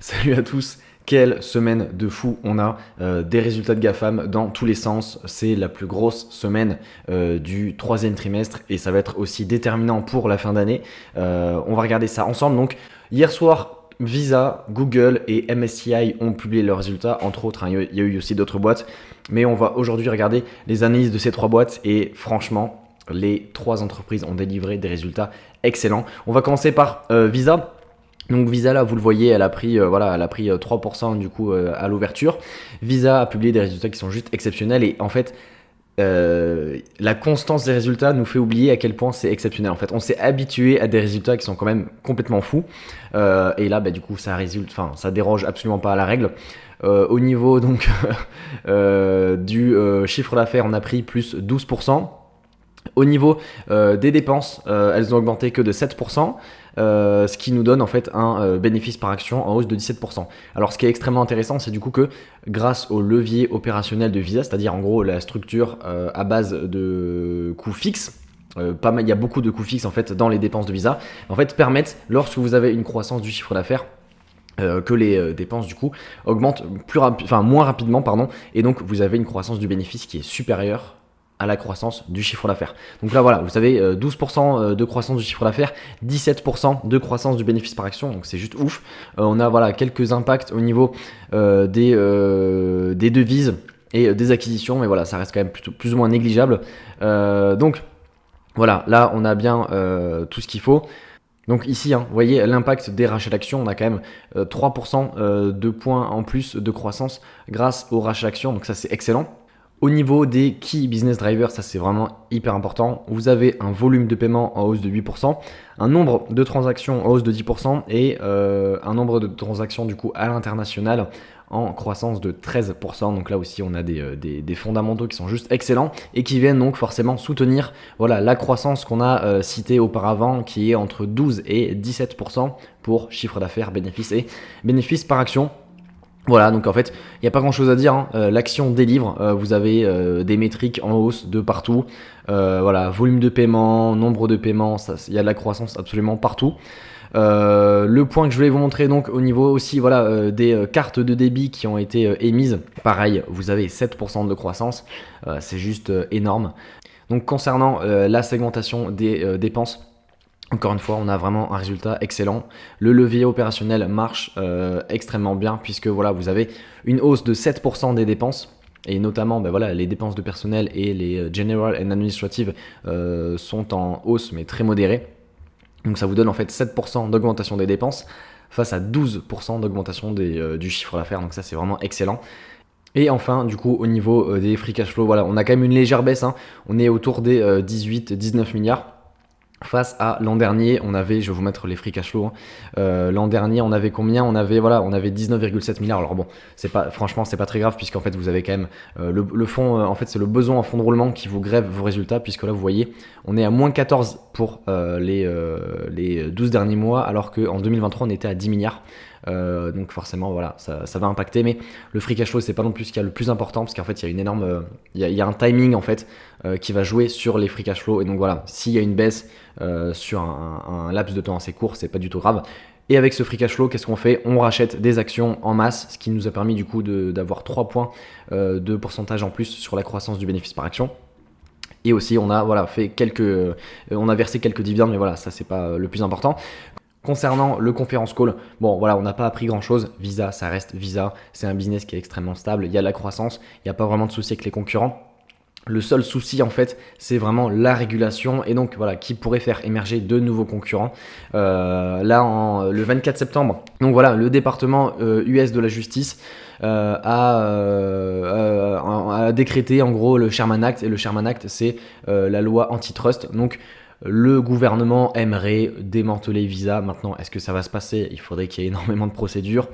Salut à tous, quelle semaine de fou on a, des résultats de GAFAM dans tous les sens, c'est la plus grosse semaine du troisième trimestre et ça va être aussi déterminant pour la fin d'année. On va regarder ça ensemble. Donc hier soir, Visa, Google et MSCI ont publié leurs résultats, entre autres, hein, il y a eu aussi d'autres boîtes, mais on va aujourd'hui regarder les analyses de ces trois boîtes et franchement, les trois entreprises ont délivré des résultats excellents. On va commencer par Visa. Donc Visa là, vous le voyez, elle a pris 3% du coup à l'ouverture. Visa a publié des résultats qui sont juste exceptionnels et en fait la constance des résultats nous fait oublier à quel point c'est exceptionnel. En fait, on s'est habitué à des résultats qui sont quand même complètement fous et là du coup ça déroge absolument pas à la règle. Au niveau donc du chiffre d'affaires, on a pris plus 12%. Au niveau des dépenses, elles ont augmenté que de 7%, ce qui nous donne en fait un bénéfice par action en hausse de 17%. Alors ce qui est extrêmement intéressant, c'est du coup que grâce au levier opérationnel de Visa, c'est-à-dire en gros la structure à base de coûts fixes, il y a beaucoup de coûts fixes en fait dans les dépenses de Visa, en fait permettent, lorsque vous avez une croissance du chiffre d'affaires, que les dépenses du coup augmentent moins rapidement, et donc vous avez une croissance du bénéfice qui est supérieure à la croissance du chiffre d'affaires. Donc là voilà, vous savez, 12% de croissance du chiffre d'affaires, 17% de croissance du bénéfice par action, donc c'est juste ouf. On a quelques impacts au niveau des devises et des acquisitions, mais voilà, ça reste quand même plus ou moins négligeable. Donc voilà, là on a bien tout ce qu'il faut. Donc ici, vous voyez l'impact des rachats d'actions, on a quand même 3% de points en plus de croissance grâce aux rachats d'actions, donc ça c'est excellent. Au niveau des Key Business Drivers, ça c'est vraiment hyper important, vous avez un volume de paiement en hausse de 8%, un nombre de transactions en hausse de 10% et un nombre de transactions du coup à l'international en croissance de 13%. Donc là aussi on a des fondamentaux qui sont juste excellents et qui viennent donc forcément soutenir la croissance qu'on a citée auparavant, qui est entre 12 et 17% pour chiffre d'affaires, bénéfice et bénéfice par action. Voilà, donc en fait, il n'y a pas grand chose à dire, l'action délivre, vous avez des métriques en hausse de partout, volume de paiement, nombre de paiements, il y a de la croissance absolument partout. Le point que je voulais vous montrer donc au niveau aussi des cartes de débit qui ont été émises, pareil, vous avez 7% de croissance, c'est juste énorme. Donc concernant la segmentation des dépenses, encore une fois, on a vraiment un résultat excellent. Le levier opérationnel marche extrêmement bien puisque vous avez une hausse de 7% des dépenses. Et notamment, les dépenses de personnel et les general and administrative sont en hausse mais très modérée. Donc ça vous donne en fait 7% d'augmentation des dépenses face à 12% d'augmentation du chiffre d'affaires. Donc ça c'est vraiment excellent. Et enfin, du coup, au niveau des free cash flow, on a quand même une légère baisse. On est autour des 18-19 milliards. Face à l'an dernier, on avait, je vais vous mettre les free cash flow, l'an dernier on avait combien, on avait 19,7 milliards. Alors bon, franchement c'est pas très grave puisqu'en fait vous avez quand même le fonds, en fait c'est le besoin en fonds de roulement qui vous grève vos résultats, puisque là vous voyez on est à moins 14 pour les 12 derniers mois, alors qu'en 2023 on était à 10 milliards. Donc forcément ça va impacter, mais le free cash flow c'est pas non plus ce qu'il y a le plus important, parce qu'en fait il y a une énorme il y a un timing en fait qui va jouer sur les free cash flow, et donc s'il y a une baisse sur un laps de temps assez court, c'est pas du tout grave. Et avec ce free cash flow, qu'est-ce qu'on fait? On rachète des actions en masse, ce qui nous a permis du coup d'avoir 3 points de pourcentage en plus sur la croissance du bénéfice par action. Et aussi on a on a versé quelques dividendes, mais ça c'est pas le plus important. Concernant le conference call, on n'a pas appris grand chose. Visa, ça reste Visa, c'est un business qui est extrêmement stable, il y a de la croissance, il n'y a pas vraiment de souci avec les concurrents. Le seul souci en fait, c'est vraiment la régulation, et donc qui pourrait faire émerger de nouveaux concurrents. Le 24 septembre, donc le département US de la justice a décrété en gros le Sherman Act, et le Sherman Act c'est la loi antitrust. Donc le gouvernement aimerait démanteler Visa. Maintenant, est-ce que ça va se passer? Il faudrait qu'il y ait énormément de procédures.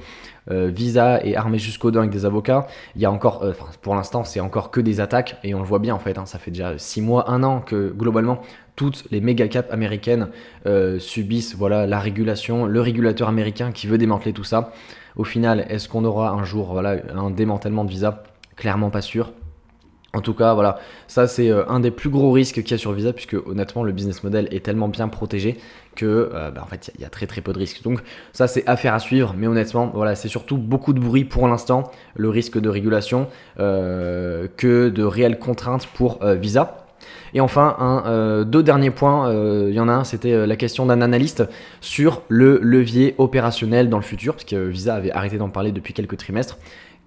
Visa est armé jusqu'aux dents avec des avocats. Il y a encore, pour l'instant, c'est encore que des attaques, et on le voit bien en fait. Ça fait déjà 6 mois, 1 an que globalement toutes les méga caps américaines subissent la régulation, le régulateur américain qui veut démanteler tout ça. Au final, est-ce qu'on aura un jour un démantèlement de Visa? Clairement pas sûr. En tout cas, voilà, ça c'est un des plus gros risques qu'il y a sur Visa, puisque honnêtement le business model est tellement bien protégé que en fait il y a très très peu de risques. Donc ça c'est affaire à suivre, mais voilà, c'est surtout beaucoup de bruit pour l'instant, le risque de régulation, que de réelles contraintes pour Visa. Et enfin, deux derniers points, il y en a un, c'était la question d'un analyste sur le levier opérationnel dans le futur, parce que Visa avait arrêté d'en parler depuis quelques trimestres.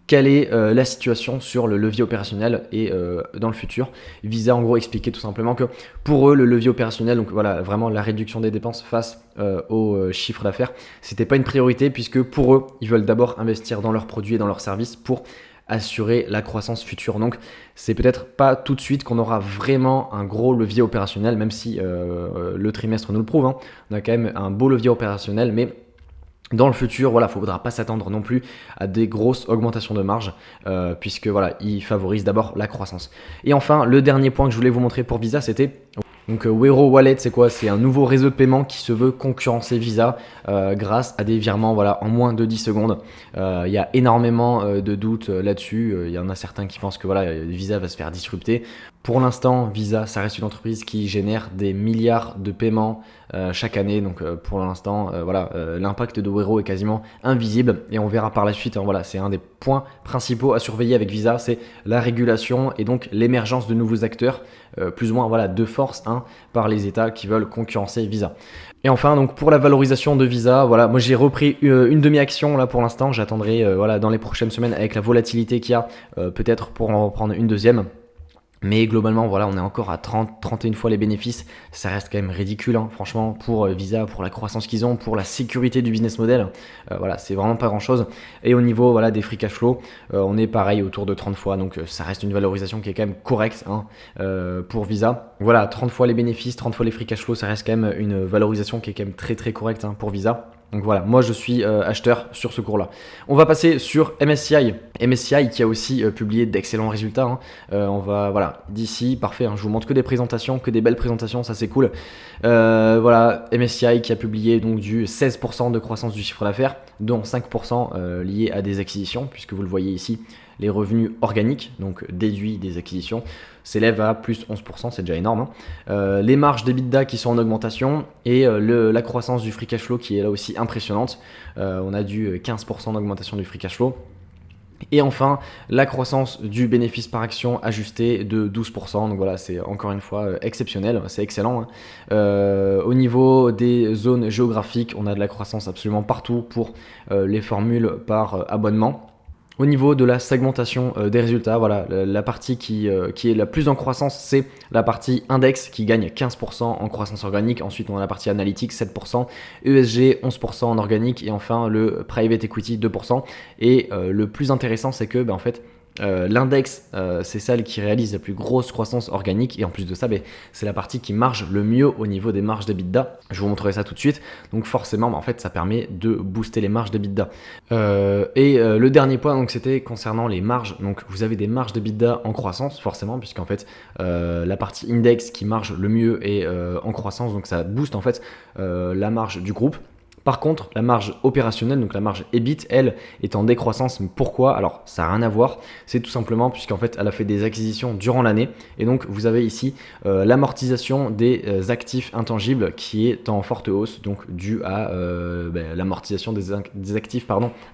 Quelle est la situation sur le levier opérationnel et dans le futur. Visa en gros expliquait tout simplement que pour eux le levier opérationnel, donc voilà vraiment la réduction des dépenses face au chiffre d'affaires, c'était pas une priorité puisque pour eux ils veulent d'abord investir dans leurs produits et dans leurs services pour assurer la croissance future. Donc c'est peut-être pas tout de suite qu'on aura vraiment un gros levier opérationnel, même si le trimestre nous le prouve, hein. On a quand même un beau levier opérationnel, mais dans le futur, voilà, il ne faudra pas s'attendre non plus à des grosses augmentations de marge, puisque voilà, ils favorisent d'abord la croissance. Et enfin, le dernier point que je voulais vous montrer pour Visa, c'était donc Wero Wallet, c'est quoi? C'est un nouveau réseau de paiement qui se veut concurrencer Visa grâce à des virements voilà, en moins de 10 secondes. Il y a énormément de doutes là-dessus. Il y en a certains qui pensent que voilà, Visa va se faire disrupter. Pour l'instant, Visa, ça reste une entreprise qui génère des milliards de paiements chaque année. Donc pour l'instant, voilà, l'impact de Wero est quasiment invisible et on verra par la suite. Hein, voilà, c'est un des points principaux à surveiller avec Visa, c'est la régulation et donc l'émergence de nouveaux acteurs, plus ou moins voilà, de force par les États qui veulent concurrencer Visa. Et enfin, donc pour la valorisation de Visa, voilà, moi j'ai repris une demi-action là pour l'instant. J'attendrai voilà, dans les prochaines semaines avec la volatilité qu'il y a, peut-être pour en reprendre une deuxième. Mais globalement, voilà, on est encore à 31 fois les bénéfices. Ça reste quand même ridicule, hein, franchement, pour Visa, pour la croissance qu'ils ont, pour la sécurité du business model. Voilà, c'est vraiment pas grand-chose. Et au niveau voilà, des free cash flow, on est pareil autour de 30 fois. Donc ça reste une valorisation qui est quand même correcte pour Visa. Voilà, 30 fois les bénéfices, 30 fois les free cash flow, ça reste quand même une valorisation qui est quand même très très correcte pour Visa. Donc voilà, moi je suis acheteur sur ce cours-là. On va passer sur MSCI. MSCI qui a aussi publié d'excellents résultats. On va, voilà, d'ici, parfait. Je vous montre que des présentations, que des belles présentations, ça c'est cool. Voilà, MSCI qui a publié donc du 16% de croissance du chiffre d'affaires, dont 5% liés à des acquisitions, puisque vous le voyez ici, les revenus organiques, donc déduits des acquisitions, s'élèvent à plus 11%, c'est déjà énorme. Les marges d'EBITDA qui sont en augmentation et la croissance du free cash flow qui est là aussi impressionnante. On a du 15% d'augmentation du free cash flow. Et enfin, la croissance du bénéfice par action ajusté de 12%. Donc voilà, c'est encore une fois exceptionnel, c'est excellent. Au niveau des zones géographiques, on a de la croissance absolument partout pour les formules par abonnement. Au niveau de la segmentation des résultats, voilà, la partie qui est la plus en croissance, c'est la partie index qui gagne 15% en croissance organique. Ensuite, on a la partie analytics, 7%, ESG, 11% en organique et enfin le private equity, 2%. Et le plus intéressant, c'est que en fait, l'index, c'est celle qui réalise la plus grosse croissance organique et en plus de ça, c'est la partie qui marche le mieux au niveau des marges d'EBITDA. Je vous montrerai ça tout de suite. Donc forcément, en fait, ça permet de booster les marges d'EBITDA. Le dernier point, donc, c'était concernant les marges. Donc vous avez des marges d'EBITDA en croissance, forcément, puisqu'en fait, la partie index qui marche le mieux est en croissance. Donc ça booste en fait la marge du groupe. Par contre, la marge opérationnelle, donc la marge EBIT, elle, est en décroissance. Mais pourquoi? Alors, ça n'a rien à voir. C'est tout simplement puisqu'en fait, elle a fait des acquisitions durant l'année. Et donc, vous avez ici l'amortisation des actifs intangibles qui est en forte hausse, donc due à l'amortisation des actifs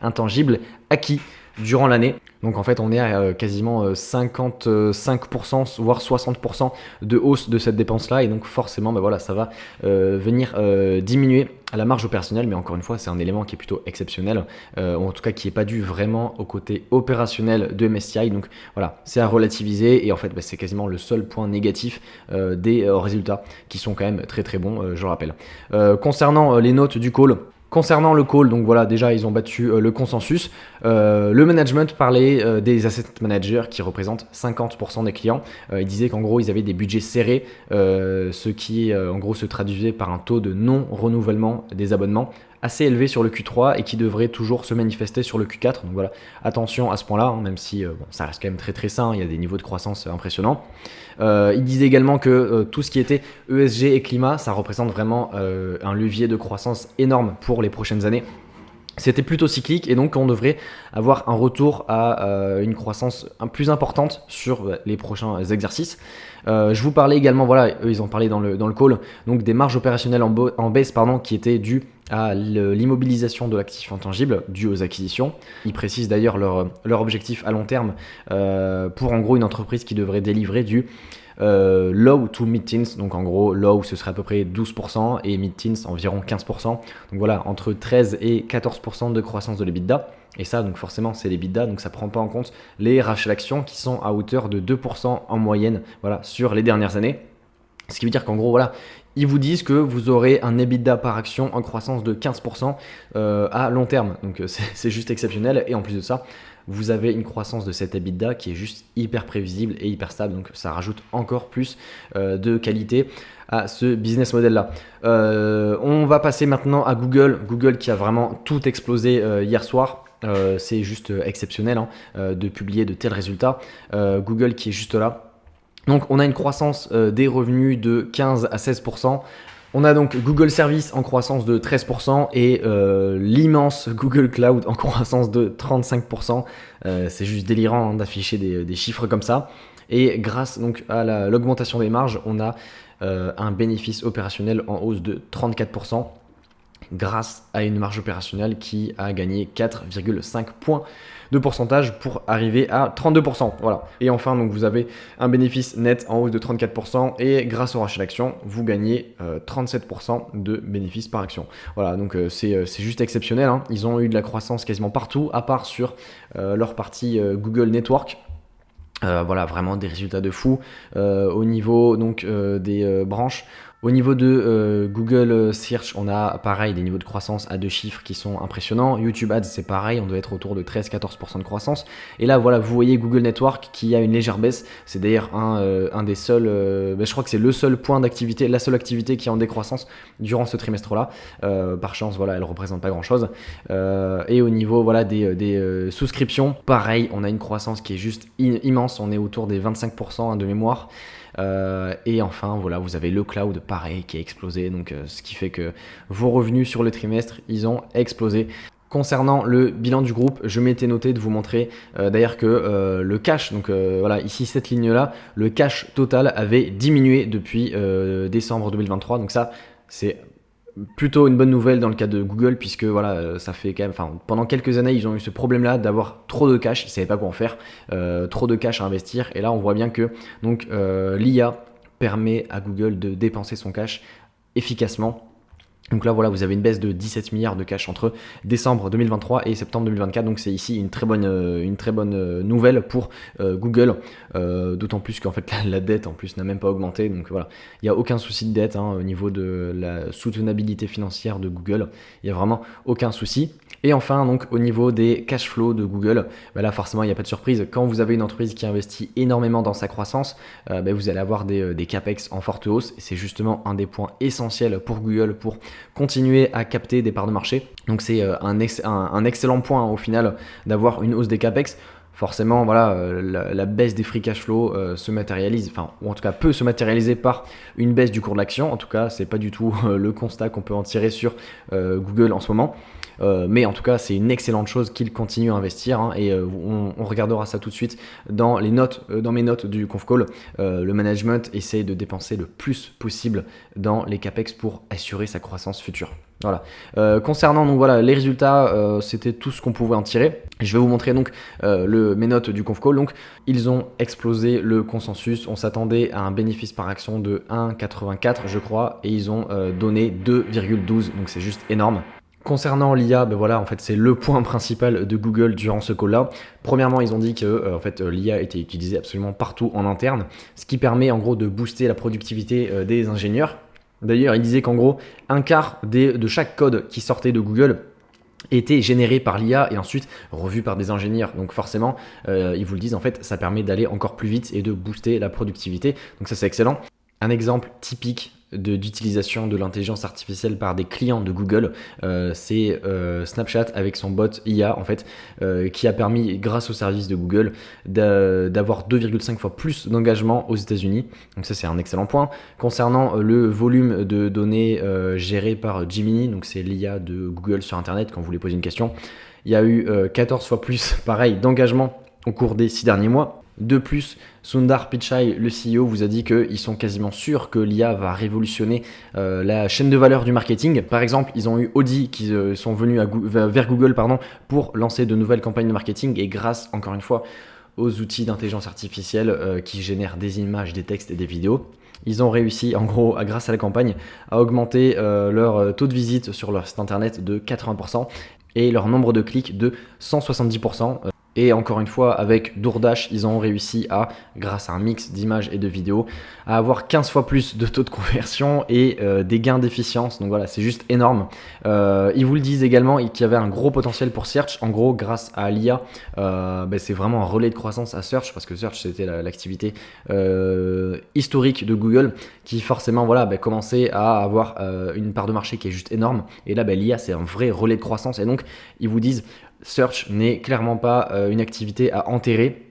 intangibles acquis durant l'année. Donc en fait on est à quasiment 55% voire 60% de hausse de cette dépense là et donc forcément voilà, ça va venir diminuer la marge opérationnelle, mais encore une fois c'est un élément qui est plutôt exceptionnel, en tout cas qui n'est pas dû vraiment au côté opérationnel de MSCI. Donc voilà, c'est à relativiser et en fait c'est quasiment le seul point négatif des résultats qui sont quand même très très bons, je le rappelle. Concernant les notes du call, concernant le call, donc voilà, déjà ils ont battu le consensus. Le management parlait des asset managers qui représentent 50% des clients. Ils disaient qu'en gros ils avaient des budgets serrés, ce qui en gros se traduisait par un taux de non-renouvellement des abonnements assez élevé sur le Q3 et qui devrait toujours se manifester sur le Q4. Donc voilà, attention à ce point-là, même si ça reste quand même très très sain, il y a des niveaux de croissance impressionnants. Il disait également que tout ce qui était ESG et climat, ça représente vraiment un levier de croissance énorme pour les prochaines années. C'était plutôt cyclique et donc on devrait avoir un retour à une croissance plus importante sur les prochains exercices. Je vous parlais également, voilà, eux ils ont parlé dans le call, donc des marges opérationnelles en baisse qui étaient dues à l'immobilisation de l'actif intangible dû aux acquisitions. Ils précisent d'ailleurs leur objectif à long terme pour en gros une entreprise qui devrait délivrer du low to mid-teens, donc en gros low ce serait à peu près 12% et mid-teens environ 15%, donc voilà, entre 13 et 14% de croissance de l'EBITDA, et ça donc forcément c'est l'EBITDA, donc ça prend pas en compte les rachats d'actions qui sont à hauteur de 2% en moyenne, voilà, sur les dernières années. Ce qui veut dire qu'en gros, voilà, ils vous disent que vous aurez un EBITDA par action en croissance de 15% à long terme. Donc c'est juste exceptionnel. Et en plus de ça, vous avez une croissance de cet EBITDA qui est juste hyper prévisible et hyper stable. Donc ça rajoute encore plus de qualité à ce business model-là. On va passer maintenant à Google. Google qui a vraiment tout explosé hier soir. C'est juste exceptionnel de publier de tels résultats. Google qui est juste là. Donc on a une croissance des revenus de 15 à 16%. On a donc Google Service en croissance de 13% et l'immense Google Cloud en croissance de 35%. C'est juste délirant d'afficher des chiffres comme ça. Et grâce donc à l'augmentation des marges, on a un bénéfice opérationnel en hausse de 34%. Grâce à une marge opérationnelle qui a gagné 4,5 points de pourcentage pour arriver à 32%. Voilà. Et enfin, donc, vous avez un bénéfice net en hausse de 34% et grâce au rachat d'actions, vous gagnez 37% de bénéfice par action. Voilà, donc c'est juste exceptionnel. Ils ont eu de la croissance quasiment partout, à part sur leur partie Google Network. Voilà, vraiment des résultats de fou au niveau donc des branches. Au niveau de Google Search, on a pareil des niveaux de croissance à 2 chiffres qui sont impressionnants. YouTube Ads, c'est pareil, on doit être autour de 13-14% de croissance. Et là, voilà, vous voyez Google Network qui a une légère baisse. C'est d'ailleurs un des seuls, je crois que c'est le seul point d'activité, la seule activité qui est en décroissance durant ce trimestre-là. Par chance, voilà, elle représente pas grand-chose. Et au niveau voilà, des souscriptions, pareil, on a une croissance qui est juste immense. On est autour des 25% de mémoire. Et enfin voilà, vous avez le cloud pareil qui a explosé, donc ce qui fait que vos revenus sur le trimestre ils ont explosé. Concernant le bilan du groupe, je m'étais noté de vous montrer d'ailleurs que le cash, donc voilà ici cette ligne là, le cash total avait diminué depuis décembre 2023, donc ça c'est plutôt une bonne nouvelle dans le cas de Google, puisque voilà, ça fait quand même, pendant quelques années ils ont eu ce problème là d'avoir trop de cash, ils ne savaient pas quoi en faire, trop de cash à investir, et là on voit bien que donc l'IA permet à Google de dépenser son cash efficacement. Donc là voilà, vous avez une baisse de 17 milliards de cash entre décembre 2023 et septembre 2024, donc c'est ici une très bonne nouvelle pour Google, d'autant plus qu'en fait la dette en plus n'a même pas augmenté, donc voilà, il n'y a aucun souci de dette au niveau de la soutenabilité financière de Google, il n'y a vraiment aucun souci. Et enfin, donc au niveau des cash flows de Google, là forcément il n'y a pas de surprise. Quand vous avez une entreprise qui investit énormément dans sa croissance, vous allez avoir des capex en forte hausse. Et c'est justement un des points essentiels pour Google pour continuer à capter des parts de marché. Donc c'est un excellent point au final d'avoir une hausse des capex. Forcément, voilà, la baisse des free cash flow se matérialise, ou en tout cas peut se matérialiser par une baisse du cours de l'action. En tout cas, c'est pas du tout le constat qu'on peut en tirer sur Google en ce moment. Mais en tout cas, c'est une excellente chose qu'ils continuent à investir, et on regardera ça tout de suite dans les notes, dans mes notes du conf call. Le management essaie de dépenser le plus possible dans les capex pour assurer sa croissance future. Voilà. Concernant donc voilà les résultats, c'était tout ce qu'on pouvait en tirer. Je vais vous montrer donc mes notes du conf call. Donc ils ont explosé le consensus. On s'attendait à un bénéfice par action de 1,84 je crois, et ils ont donné 2,12. Donc c'est juste énorme. Concernant l'IA, voilà, en fait, c'est le point principal de Google durant ce call-là. Premièrement, ils ont dit que en fait, l'IA était utilisée absolument partout en interne, ce qui permet en gros de booster la productivité des ingénieurs. D'ailleurs, ils disaient qu'en gros, un quart de chaque code qui sortait de Google était généré par l'IA et ensuite revu par des ingénieurs. Donc forcément, ils vous le disent, en fait, ça permet d'aller encore plus vite et de booster la productivité. Donc ça, c'est excellent. Un exemple typique d'utilisation de l'intelligence artificielle par des clients de Google. C'est Snapchat avec son bot IA en fait, qui a permis, grâce au service de Google, d'avoir 2,5 fois plus d'engagement aux États-Unis. Donc ça, c'est un excellent point. Concernant le volume de données géré par Gemini, donc c'est l'IA de Google sur Internet, quand vous voulez poser une question, il y a eu 14 fois plus, pareil, d'engagement au cours des 6 derniers mois. De plus, Sundar Pichai, le CEO, vous a dit qu'ils sont quasiment sûrs que l'IA va révolutionner la chaîne de valeur du marketing. Par exemple, ils ont eu Audi qui sont venus vers Google pour lancer de nouvelles campagnes de marketing, et grâce, encore une fois, aux outils d'intelligence artificielle qui génèrent des images, des textes et des vidéos, ils ont réussi, en gros, grâce à la campagne, à augmenter leur taux de visite sur leur site internet de 80% et leur nombre de clics de 170%. Et encore une fois, avec DoorDash, ils ont réussi à, grâce à un mix d'images et de vidéos, à avoir 15 fois plus de taux de conversion et des gains d'efficience. Donc voilà, c'est juste énorme. Ils vous le disent également qu'il y avait un gros potentiel pour Search. En gros, grâce à l'IA, c'est vraiment un relais de croissance à Search, parce que Search, c'était l'activité historique de Google qui forcément commençait à avoir une part de marché qui est juste énorme. Et là, l'IA, c'est un vrai relais de croissance. Et donc, ils vous disent, Search n'est clairement pas une activité à enterrer.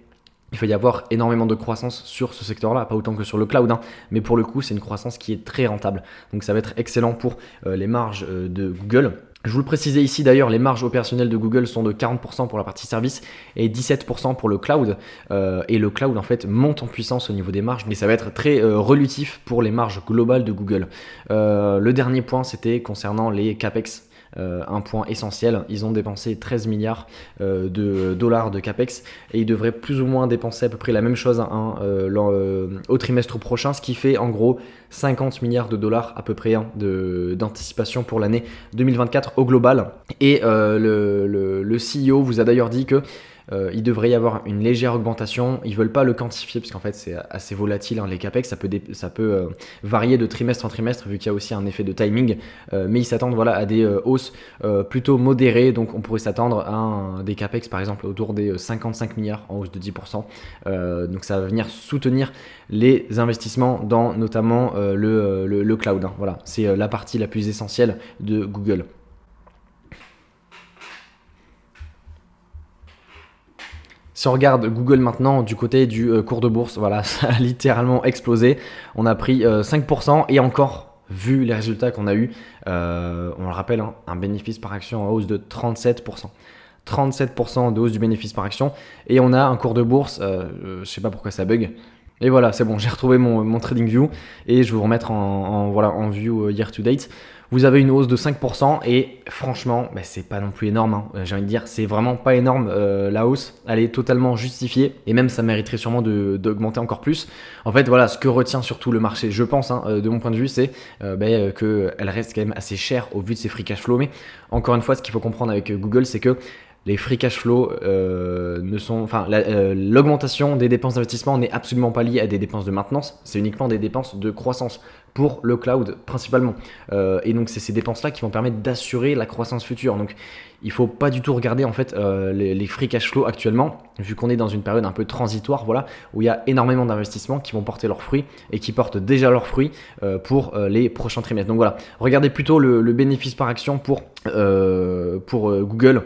Il faut y avoir énormément de croissance sur ce secteur-là, pas autant que sur le cloud, mais pour le coup, c'est une croissance qui est très rentable. Donc ça va être excellent pour les marges de Google. Je vous le précisais ici d'ailleurs, les marges opérationnelles de Google sont de 40% pour la partie service et 17% pour le cloud. Et le cloud en fait monte en puissance au niveau des marges, mais ça va être très relutif pour les marges globales de Google. Le dernier point, c'était concernant les CAPEX. Un point essentiel, ils ont dépensé 13 milliards de dollars de CAPEX et ils devraient plus ou moins dépenser à peu près la même chose au trimestre prochain, ce qui fait en gros 50 milliards de dollars à peu près d'anticipation pour l'année 2024 au global. Et le CEO vous a d'ailleurs dit que il devrait y avoir une légère augmentation. Ils veulent pas le quantifier parce qu'en fait c'est assez volatile, les capex, ça peut varier de trimestre en trimestre vu qu'il y a aussi un effet de timing, mais ils s'attendent à des hausses plutôt modérées. Donc on pourrait s'attendre à des capex par exemple autour des 55 milliards en hausse de 10%. Donc ça va venir soutenir les investissements dans notamment le cloud. Voilà, c'est la partie la plus essentielle de Google. Si on regarde Google maintenant du côté du cours de bourse, voilà, ça a littéralement explosé. On a pris 5% et encore, vu les résultats qu'on a eu, on le rappelle, un bénéfice par action en hausse de 37%. 37% de hausse du bénéfice par action et on a un cours de bourse, je sais pas pourquoi ça bug. Et voilà, c'est bon, j'ai retrouvé mon TradingView et je vais vous remettre en view year to date. Vous avez une hausse de 5% et franchement, c'est pas non plus énorme. J'ai envie de dire, c'est vraiment pas énorme la hausse. Elle est totalement justifiée et même ça mériterait sûrement d'augmenter encore plus. En fait, voilà, ce que retient surtout le marché, je pense, de mon point de vue, c'est qu'elle reste quand même assez chère au vu de ses free cash flow. Mais encore une fois, ce qu'il faut comprendre avec Google, c'est que les free cash flow l'augmentation des dépenses d'investissement n'est absolument pas liée à des dépenses de maintenance, c'est uniquement des dépenses de croissance pour le cloud principalement. Et donc c'est ces dépenses-là qui vont permettre d'assurer la croissance future. Donc il faut pas du tout regarder en fait les free cash flow actuellement, vu qu'on est dans une période un peu transitoire, où il y a énormément d'investissements qui vont porter leurs fruits et qui portent déjà leurs fruits pour les prochains trimestres. Donc voilà, regardez plutôt le bénéfice par action pour Google,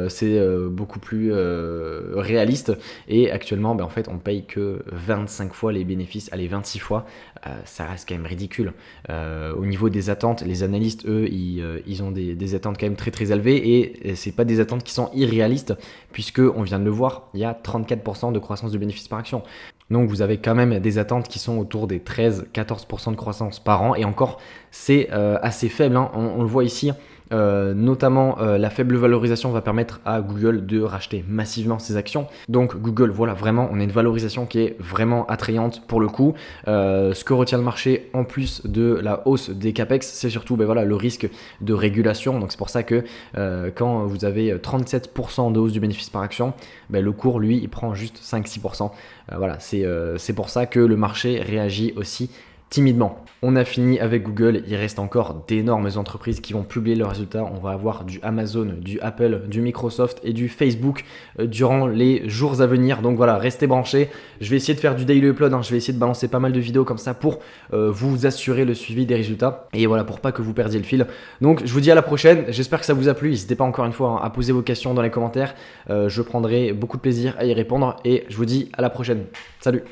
c'est beaucoup plus réaliste et actuellement en fait on paye que 25 fois les bénéfices, allez 26 fois, ça reste quand même ridicule. Au niveau des attentes, les analystes eux ils ont des attentes quand même très très élevées et c'est pas des attentes qui sont irréalistes puisque on vient de le voir, il y a 34% de croissance du bénéfice par action. Donc vous avez quand même des attentes qui sont autour des 13-14% de croissance par an et encore c'est assez faible, on le voit ici. Notamment la faible valorisation va permettre à Google de racheter massivement ses actions. Donc Google, voilà, vraiment on a une valorisation qui est vraiment attrayante pour le coup. Ce que retient le marché en plus de la hausse des capex, c'est surtout le risque de régulation. Donc c'est pour ça que quand vous avez 37% de hausse du bénéfice par action, le cours lui il prend juste 5-6%. Voilà, c'est pour ça que le marché réagit aussi timidement. On a fini avec Google, il reste encore d'énormes entreprises qui vont publier leurs résultats. On va avoir du Amazon, du Apple, du Microsoft et du Facebook durant les jours à venir. Donc voilà, restez branchés. Je vais essayer de faire du daily upload, je vais essayer de balancer pas mal de vidéos comme ça pour vous assurer le suivi des résultats. Et voilà, pour pas que vous perdiez le fil. Donc je vous dis à la prochaine, j'espère que ça vous a plu. N'hésitez pas encore une fois à poser vos questions dans les commentaires. Je prendrai beaucoup de plaisir à y répondre et je vous dis à la prochaine. Salut!